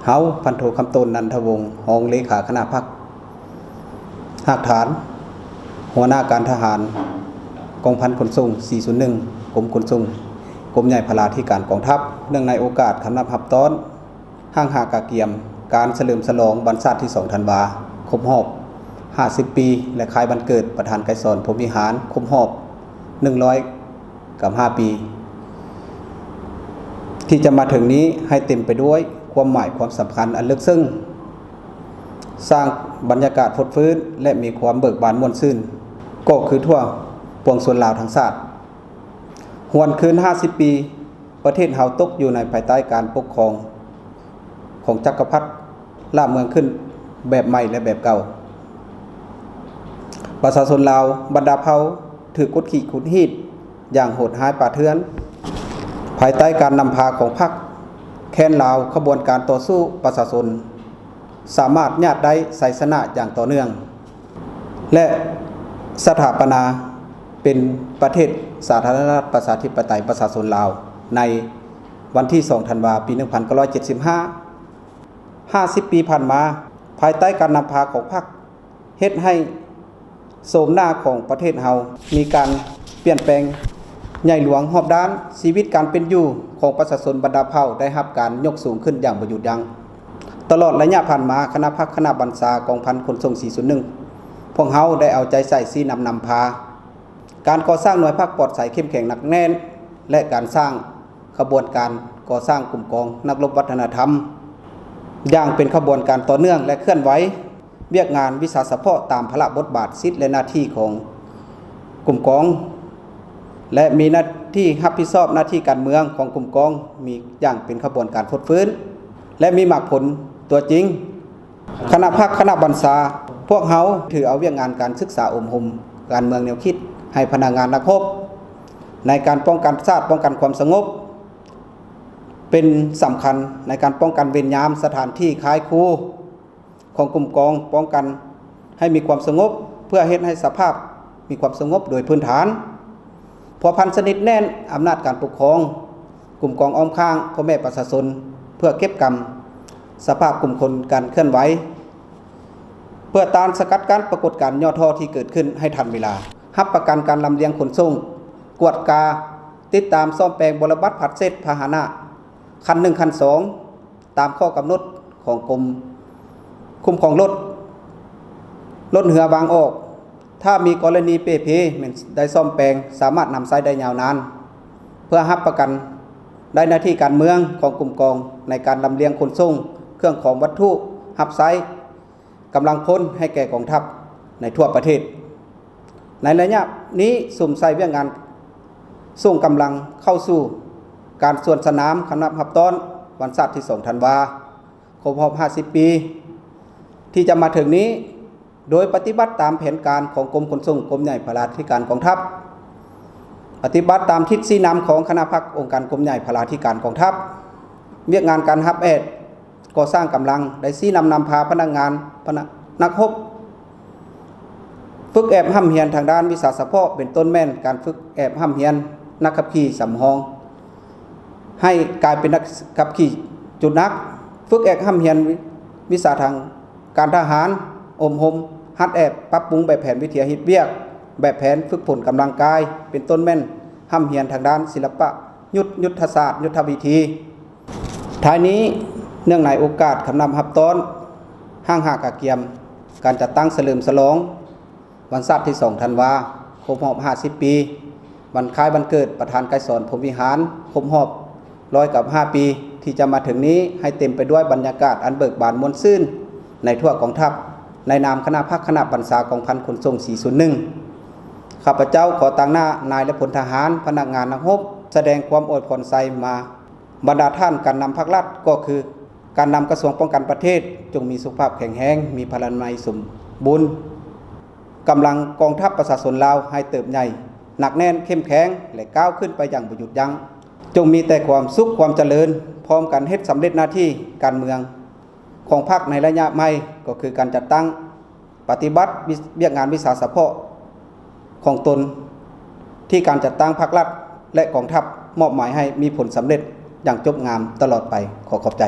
เฮาพันโทคำตนนันทวงศ์รองเลขาคณะพรรคหากฐานหัวหน้าการทหารกองพันขนส่ง 401 กรมขนส่งกรมใหญ่พลาธิการกองทัพเนื่องในโอกาสคำนับรับต้อนห้างหากาเกียมการเฉลิมฉลองวันศาสตร์ที่ 2 ธันวาครบรอบ50 ปีและคล้ายวันเกิดประธานไกรสอนพรหมวิหารครบรอบ105 ปี ที่จะมาถึงนี้ให้เต็มไปด้วยความหมายความสำคัญอันลึกซึ้งสร้างบรรยากาศพดฟื้นและมีความเบิกบานม่วนซื่นก็คือทั่วปวงส่วนลาวทั้งชาติหวนคืน50 ปีประเทศเฮาตกอยู่ในภายใต้การปกครองของจักรพรรดิล่าเมืองขึ้นแบบใหม่และแบบเก่าประชาชนลาวบรรดาเผ่าถือกดขี่ขุดหีดอย่างโหดร้ายป่าเถื่อนภายใต้การนำพาของพรรคแค้นลาวขบวนการต่อสู้ประชาชนสามารถญาติได้ไสชนะอย่างต่อเนื่องและสถาปนาเป็นประเทศสาธารณรัฐประชาธิปไตยประชาชนลาวในวันที่ 2 ธันวาคม ปี 1975 50 ปีผ่านมาภายใต้การนำพาของพรรคเฮ็ดให้โฉมหน้าของประเทศเฮามีการเปลี่ยนแปลงใหญ่หลวงรอบด้านชีวิตการเป็นอยู่ของประชาชนบรรดาเผ่าได้รับการยกสูงขึ้นอย่างบ่หยุดยั้งตลอดระยะผ่านมาคณะพรรคคณะบัญชากองพันขนส่ง 401 พวกเฮาได้เอาใจใส่ชี้นำพาการก่อสร้างหน่วยพรรคปลอดภัยเข้มแข็งหนักแน่นและการสร้างขบวนการก่อสร้างกลุ่มกองนักรบวัฒนธรรมอย่างเป็นขบวนการต่อเนื่องและเคลื่อนไหวเวียกงานวิสาสะเพาะตามพระบทบาทสิทธิและหน้าที่ของกลุ่มกองและมีหน้าที่รับผิดชอบหน้าที่การเมืองของกลุ่มกองมีอย่างเป็นขบวนการฟดฟื้นและมีหมากผลตัวจริงคณะพรรคคณะบัญชาพวกเฮาถือเอาเวียกงานการศึกษาอบรมการเมืองแนวคิดให้พนักงานนักรบในการป้องกันชาติป้องกันความสงบเป็นสำคัญในการป้องกันเวรยามสถานที่ค้ายคูของกลุ่มกองป้องกันให้มีความสงบเพื่อเฮ็ดให้สภาพมีความสงบโดยพื้นฐานพอพันสนิทแน่นอำนาจการปกครองกลุ่มกองอ้อมข้างพ่อแม่ประชาชนเพื่อเก็บกรรมสภาพกลุ่มคนการเคลื่อนไหวเพื่อต้านสกัดการปรากฏการณ์ย่อท่อที่เกิดขึ้นให้ทันเวลารับประกันการลำเลียงขนส่งกวดกาติดตามซ่อมแปลงบรบัตรผัดเซตพาหนะคัน1คัน2ตามข้อกำหนดของกรมคุ้มครองรถเหือวางออกถ้ามีกรณีเปเพได้ซ่อมแปลงสามารถนำใช้ได้ยาวนานเพื่อรับประกันได้หน้าที่การเมืองของกลุ่มกองในการลำเลียงขนส่งเครื่องของวัตถุรับใช้กำลังพลให้แก่กองทัพในทั่วประเทศในระยะนี้สุ่มใส่เวียงงานส่งกำลังเข้าสู่การสวนสนามคำนับรับต้อนวันศาสตร์ที่ 2 ธันวาครบรอบ50 ปีที่จะมาถึงนี้โดยปฏิบัติตามแผนการของกรมขนส่งกรมใหญ่พลาธิการกองทัพปฏิบัติตามทิศชี้นำของคณะพรรคองค์การกรมใหญ่พลาธิการกองทัพเวียกงานการรับก่อสร้างกำลังได้ชี้นำพาพนักงานนักรบฝึกแอบห้ำเฮียนทางด้านวิสาสะเพาะเป็นต้นแม่นการฝึกแอบห้ำเฮียนนักขับขี่สำรองให้กลายเป็นนักขับขี่จุดนักฝึกแอบห้ำเฮียนวิสาทางการทหารอมหมฮัดแอบปรับปรุงแบบแผนวิทยาฮิตเวียกแบบแผนฝึกผลกำลังกายเป็นต้นแม่นห้ำเฮียนทางด้านศิลปะยุทธศาสตร์ยุทธวิธีท้ายนี้เนื่องในโอกาสคำนำรับต้อนห้างหากาเกียมการจัดตั้งเฉลิมฉลองวันศาสตร์ที่ 2 ธันวาครบรอบ50 ปีวันคล้ายวันเกิดประธานไกรสอนพรหมวิหารครบรอบ105 ปีที่จะมาถึงนี้ให้เต็มไปด้วยบรรยากาศอันเบิกบานม่วนซื่นในทั่วกองทัพในนามคณะพรรคคณะบัญชากองพันขนส่ง 401 ข้าพเจ้าขอตั้งหน้านายและพลทหารพนักงานนักรบแสดงความอดทนใส่มาบรรดาท่านการนำภาครัฐก็คือการนำกระทรวงป้องกันประเทศจงมีสุขภาพแข็งแรงมีพลานามัยสมบูรณ์กำลังกองทัพประชาชนลาวให้เติบใหญ่หนักแน่นเข้มแข็งและก้าวขึ้นไปอย่างบ่หยุดยั้งจงมีแต่ความสุขความเจริญพร้อมกันเฮ็ดสำเร็จหน้าที่การเมืองของพรรคในระยะใหม่ก็คือการจัดตั้งปฏิบัติเวียกงานวิสาสะเพาะของตนที่การจัดตั้งพรรครัฐและกองทัพมอบหมายให้มีผลสำเร็จอย่างจบงามตลอดไปขอขอบใจ